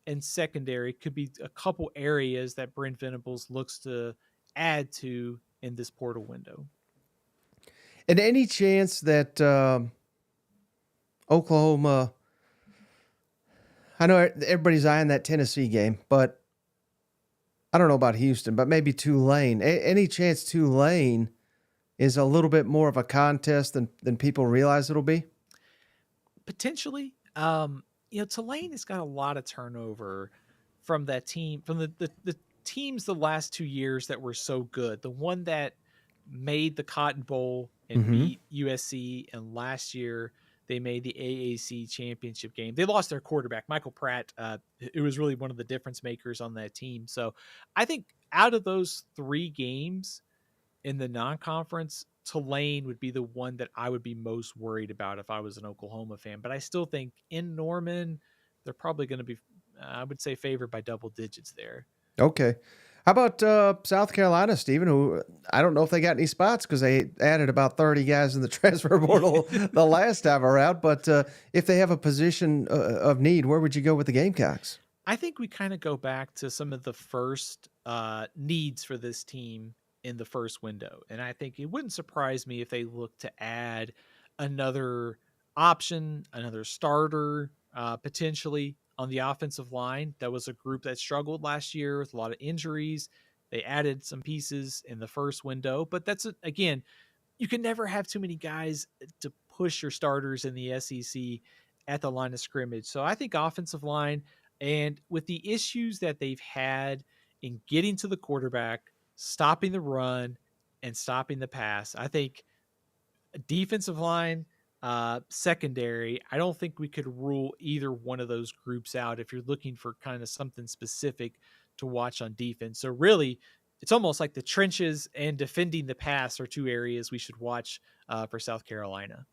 and secondary could be a couple areas that Brent Venables looks to add to in this portal window. And any chance that Oklahoma I know everybody's eyeing that Tennessee game, but I don't know about Houston, but maybe Tulane. Any chance Tulane is a little bit more of a contest than people realize it'll be? Potentially. Tulane has got a lot of turnover from that team, from the teams the last 2 years that were so good. The one that made the Cotton Bowl and Mm-hmm. beat USC, and last year they made the AAC championship game. They lost their quarterback, Michael Pratt. It was really one of the difference makers on that team. So I think out of those 3 games in the non-conference, Tulane would be the one that I would be most worried about if I was an Oklahoma fan. But I still think in Norman, they're probably going to be, I would say, favored by double digits there. Okay. How about South Carolina, Stephen? Who I don't know if they got any spots because they added about 30 guys in the transfer portal the last time around. But if they have a position of need, where would you go with the Gamecocks? I think we kind of go back to some of the first needs for this team in the first window. And I think it wouldn't surprise me if they look to add another option, another starter, potentially on the offensive line. That was a group that struggled last year with a lot of injuries. They added some pieces in the first window, but again, you can never have too many guys to push your starters in the SEC at the line of scrimmage. So I think offensive line, and with the issues that they've had in getting to the quarterback, stopping the run, and stopping the pass, I think defensive line, secondary, I don't think we could rule either one of those groups out if you're looking for kind of something specific to watch on defense. So really, it's almost like the trenches and defending the pass are 2 areas we should watch for South Carolina.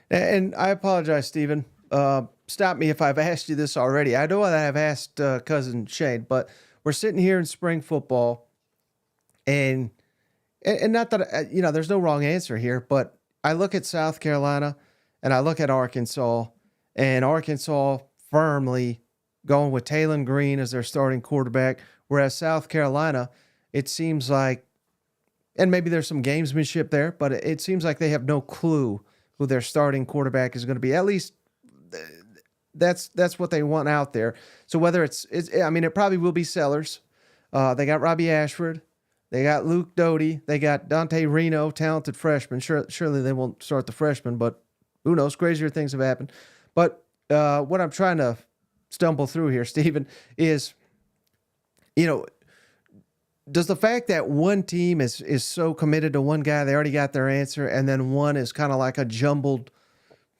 And I apologize, Stephen. Stop me if I've asked you this already. I know that I've asked cousin Shane, but we're sitting here in spring football, and not that there's no wrong answer here, but I look at South Carolina and I look at Arkansas, and Arkansas firmly going with Taylon Green as their starting quarterback, whereas South Carolina, it seems like, and maybe there's some gamesmanship there, but it seems like they have no clue who their starting quarterback is going to be. At least that's what they want out there. So whether it probably will be Sellers. They got Robbie Ashford. They got Luke Doty. They got Dante Reno, talented freshman. Surely they won't start the freshman, but who knows? Crazier things have happened. But what I'm trying to stumble through here, Stephen, is, does the fact that one team is so committed to one guy, they already got their answer, and then one is kind of like a jumbled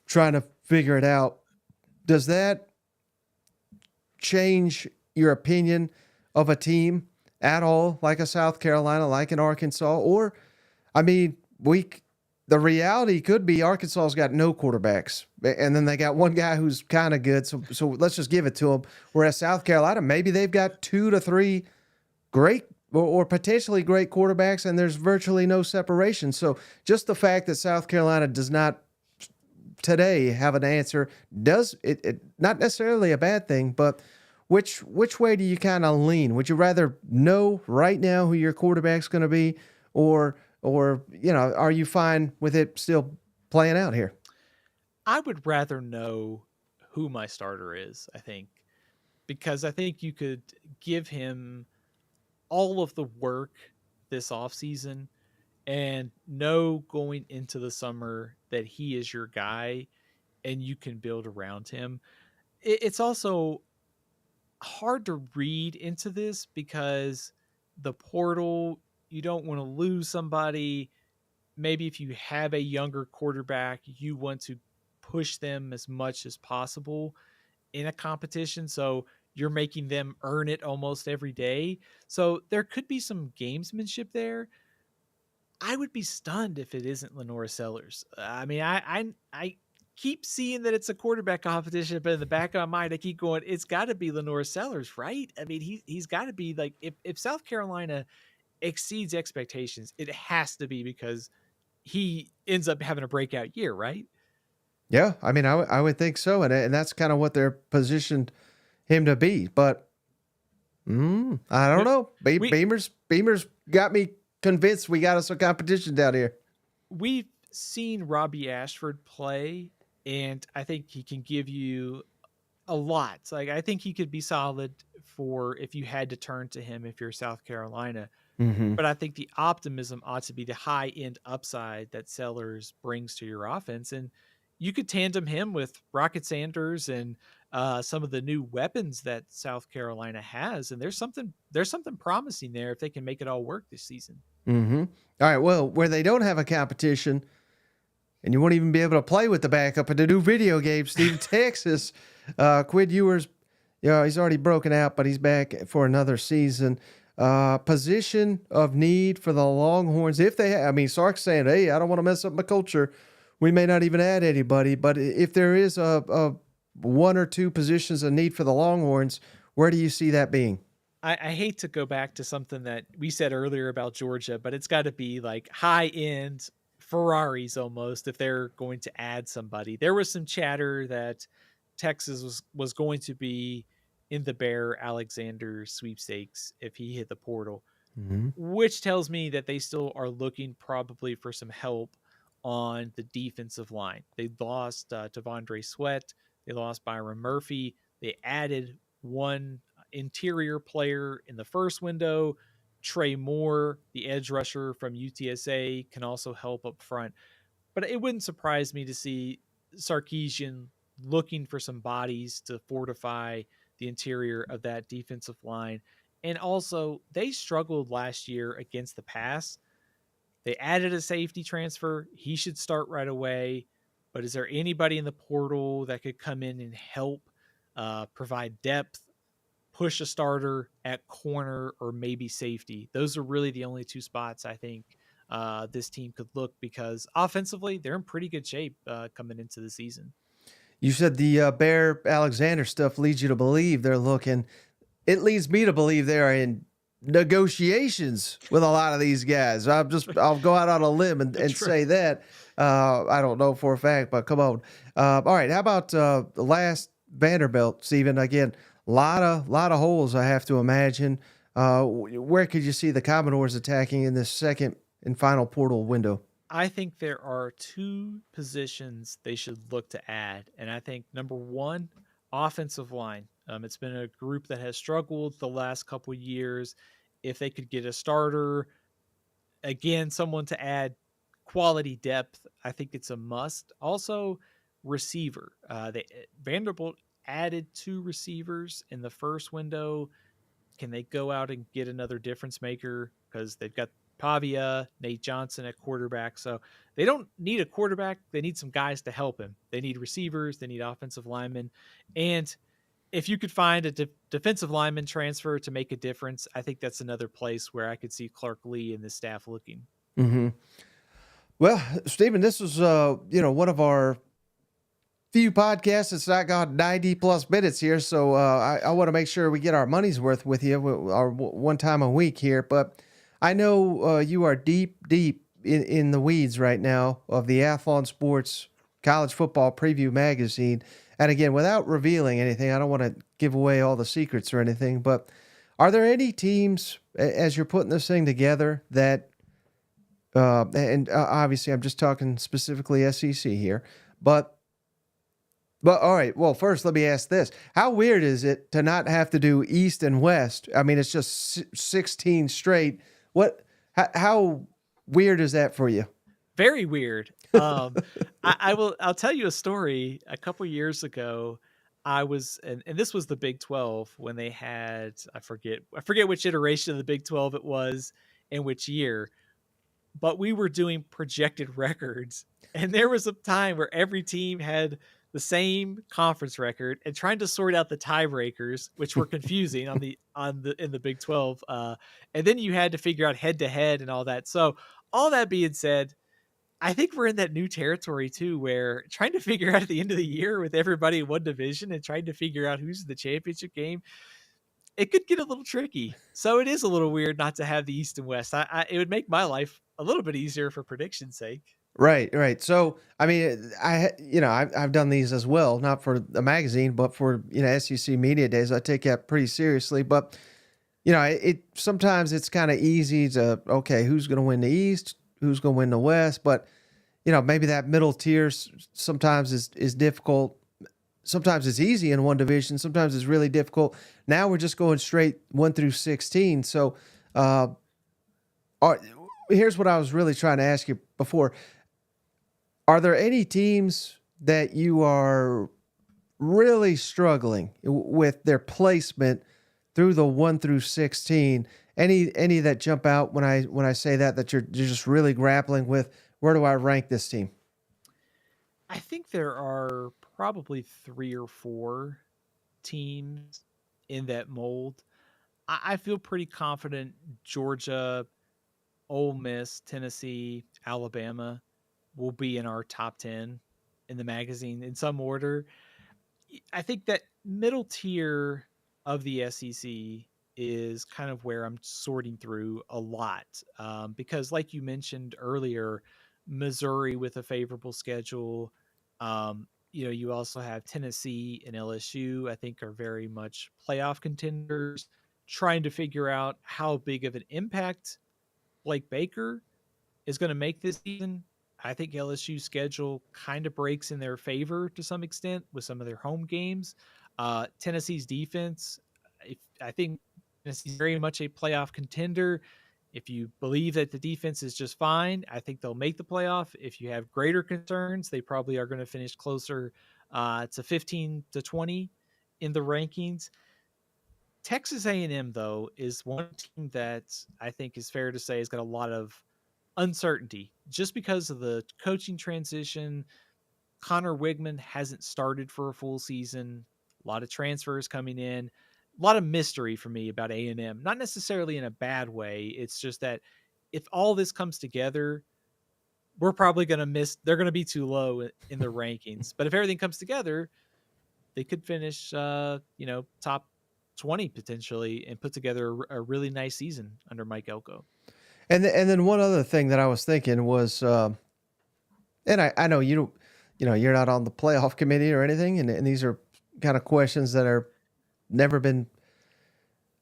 trying to figure it out, does that change your opinion of a team at all, like a South Carolina, like an Arkansas? Or, the reality could be Arkansas's got no quarterbacks, and then they got one guy who's kind of good, so let's just give it to them. Whereas South Carolina, maybe they've got 2 to 3 great or potentially great quarterbacks, and there's virtually no separation. So just the fact that South Carolina does not today have an answer, does it not necessarily a bad thing, but which way do you kind of lean? Would you rather know right now who your quarterback's going to be, or are you fine with it still playing out here? I would rather know who my starter is, I think, because I think you could give him all of the work this offseason and know going into the summer that he is your guy and you can build around him. It's also hard to read into this because the portal, you don't want to lose somebody. Maybe if you have a younger quarterback, you want to push them as much as possible in a competition. So you're making them earn it almost every day. So there could be some gamesmanship there. I would be stunned if it isn't Lenora Sellers. I keep seeing that it's a quarterback competition, but in the back of my mind, I keep going, it's got to be Lenora Sellers, right? I mean, he's got to be like, if South Carolina exceeds expectations, it has to be because he ends up having a breakout year, right? Yeah, I would think so, and that's kind of what they're positioned him to be. But I don't know. Beamer's got me convinced we got us a competition down here. We've seen Robbie Ashford play, and I think he can give you a lot. Like, I think he could be solid for if you had to turn to him if you're South Carolina. Mm-hmm. But I think the optimism ought to be the high end upside that Sellers brings to your offense. And you could tandem him with Rocket Sanders and some of the new weapons that South Carolina has. And there's something promising there if they can make it all work this season. Mm-hmm. All right. Well, where they don't have a competition, and you won't even be able to play with the backup in the new video game, Steve, Texas, Quid Ewers, he's already broken out, but he's back for another season. Position of need for the Longhorns. If they, Sark's saying, hey, I don't want to mess up my culture. We may not even add anybody, but if there is a one or two positions of need for the Longhorns, where do you see that being? I hate to go back to something that we said earlier about Georgia, but it's got to be like high end Ferraris almost if they're going to add somebody. There was some chatter that Texas was going to be in the Bear Alexander sweepstakes if he hit the portal, Mm-hmm. which tells me that they still are looking probably for some help on the defensive line. They lost Devondre Sweat. They lost Byron Murphy. They added one interior player in the first window. Trey Moore, the edge rusher from UTSA, can also help up front. But it wouldn't surprise me to see Sarkisian looking for some bodies to fortify the interior of that defensive line. And also, they struggled last year against the pass. They added a safety transfer. He should start right away. But is there anybody in the portal that could come in and help provide depth, push a starter at corner or maybe safety? Those are really the only two spots I think this team could look, because offensively, they're in pretty good shape coming into the season. You said the Bear Alexander stuff leads you to believe they're looking. It leads me to believe they are in negotiations with a lot of these guys. I'll go out on a limb and say that. I don't know for a fact, but come on. All right. How about the last Vanderbilt, Steven? Again, lot of holes, I have to imagine. Where could you see the Commodores attacking in this second and final portal window? I think there are two positions they should look to add. And I think number one, offensive line. It's been a group that has struggled the last couple of years. If they could get a starter, again, someone to add quality depth, I think it's a must. Also, receiver. Vanderbilt added 2 receivers in the first window. Can they go out and get another difference maker? Because they've got Pavia, Nate Johnson at quarterback. So they don't need a quarterback. They need some guys to help him. They need receivers. They need offensive linemen. And if you could find a defensive lineman transfer to make a difference, I think that's another place where I could see Clark Lee and the staff looking. Mm-hmm. Well, Stephen, this was one of our few podcasts that's not got 90 plus minutes here, so I want to make sure we get our money's worth with you, our one time a week here. But I know you are deep in the weeds right now of the Athlon Sports College Football Preview Magazine. And again, without revealing anything, I don't want to give away all the secrets or anything, but are there any teams, as you're putting this thing together, that, obviously I'm just talking specifically SEC here, but all right, well, first let me ask this. How weird is it to not have to do East and West? I mean, it's just 16 straight. How weird is that for you? Very weird. I'll tell you a story. A couple years ago, I was, and this was the Big 12 when they had, I forget which iteration of the Big 12 it was and which year, but we were doing projected records, and there was a time where every team had the same conference record, and trying to sort out the tiebreakers, which were confusing in the Big 12. And then you had to figure out head to head and all that. So all that being said, I think we're in that new territory too, where trying to figure out at the end of the year with everybody in one division and trying to figure out who's in the championship game, it could get a little tricky. So it is a little weird not to have the East and West. It would make my life a little bit easier for prediction's sake. Right. So, I mean, I've done these as well, not for the magazine, but for, SEC Media Days. I take that pretty seriously, but, sometimes it's kind of easy to, okay, who's going to win the East? Who's going to win the West? But, maybe that middle tier sometimes is difficult. sometimes it's easy in one division, sometimes it's really difficult. Now we're just going straight 1 through 16. So, uh, are, here's what I was really trying to ask you before. Are there any teams that you are really struggling with their placement through the 1 through 16? Any that jump out when I say that you're just really grappling with? Where do I rank this team? I think there are probably 3 or 4 teams in that mold. I feel pretty confident Georgia, Ole Miss, Tennessee, Alabama will be in our top 10 in the magazine in some order. I think that middle tier of the SEC is kind of where I'm sorting through a lot, because, like you mentioned earlier, Missouri with a favorable schedule. You also have Tennessee and LSU, I think, are very much playoff contenders, trying to figure out how big of an impact Blake Baker is going to make this season. I think LSU's schedule kind of breaks in their favor to some extent with some of their home games. Tennessee's defense, I think Tennessee's very much a playoff contender. If you believe that the defense is just fine, I think they'll make the playoff. If you have greater concerns, they probably are going to finish closer to 15 to 20 in the rankings. Texas A&M, though, is one team that I think is fair to say has got a lot of uncertainty just because of the coaching transition. Connor Wigman hasn't started for a full season. A lot of transfers coming in. A lot of mystery for me about A&M. Not necessarily in a bad way. It's just that if all this comes together, we're probably going to miss. They're going to be too low in the rankings. But if everything comes together, they could finish, top 20 potentially and put together a really nice season under Mike Elko. And then one other thing that I was thinking was, and I know you're not on the playoff committee or anything, and these are kind of questions that are never been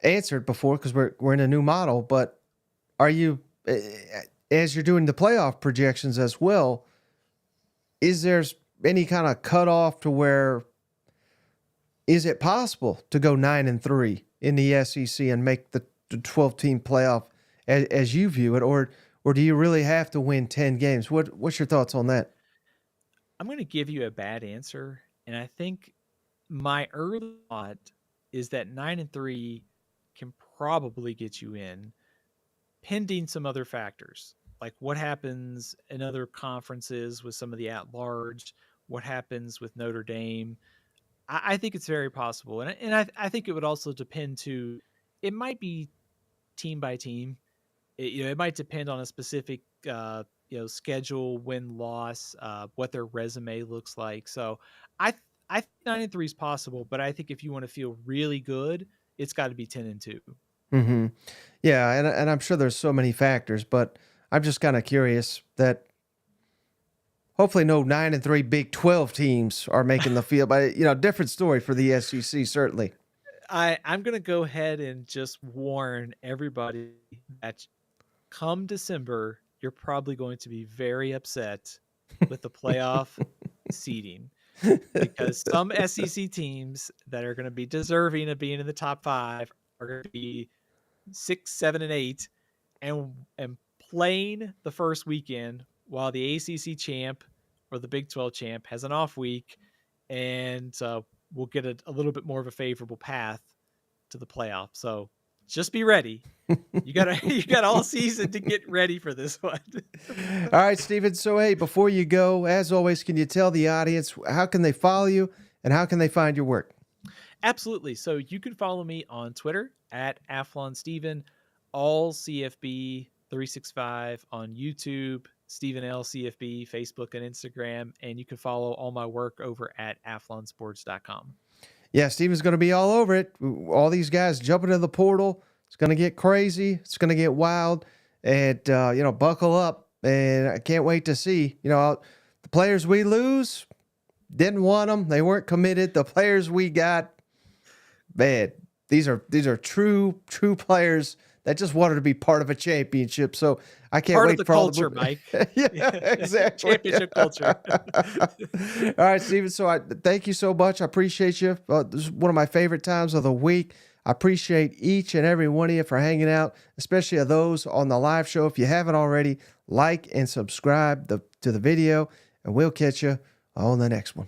answered before because we're in a new model. But are you, as you're doing the playoff projections as well, is there any kind of cutoff to where is it possible to go 9-3 in the SEC and make the 12-team playoff as you view it, or do you really have to win 10 games? What's your thoughts on that? I'm going to give you a bad answer, and I think my early thought is that 9-3 can probably get you in, pending some other factors, like what happens in other conferences with some of the at-large, what happens with Notre Dame. I think it's very possible, and I think it would also depend to. It might be team by team. It might depend on a specific schedule, win loss, what their resume looks like. So I think 9-3 is possible, but I think if you want to feel really good, it's got to be 10-2. Mm-hmm. Yeah, and I'm sure there's so many factors, but I'm just kind of curious that hopefully no 9-3 Big 12 teams are making the field. But different story for the SEC certainly. I'm going to go ahead and just warn everybody that come December, you're probably going to be very upset with the playoff seeding because some SEC teams that are going to be deserving of being in the top 5 are going to be 6, 7, and 8 and playing the first weekend while the ACC champ or the Big 12 champ has an off week, and we'll get a little bit more of a favorable path to the playoff. So just be ready. You got all season to get ready for this one. All right, Steven. So, hey, before you go, as always, can you tell the audience how can they follow you and how can they find your work? Absolutely. So you can follow me on Twitter at Athlon Steven, all CFB 365 on YouTube, Stephen L. CFB, Facebook and Instagram, and you can follow all my work over at athlonsports.com. Yeah, Steven's going to be all over it. All these guys jumping in the portal. It's going to get crazy. It's going to get wild. And, buckle up. And I can't wait to see, the players we lose, didn't want them. They weren't committed. The players we got, man, these are true players that just wanted to be part of a championship. So I can't Part wait of the for all culture, Mike. Yeah, exactly. Championship culture. All right, Steven. So I thank you so much. I appreciate you. This is one of my favorite times of the week. I appreciate each and every one of you for hanging out, especially of those on the live show. If you haven't already, like and subscribe to the video, and we'll catch you on the next one.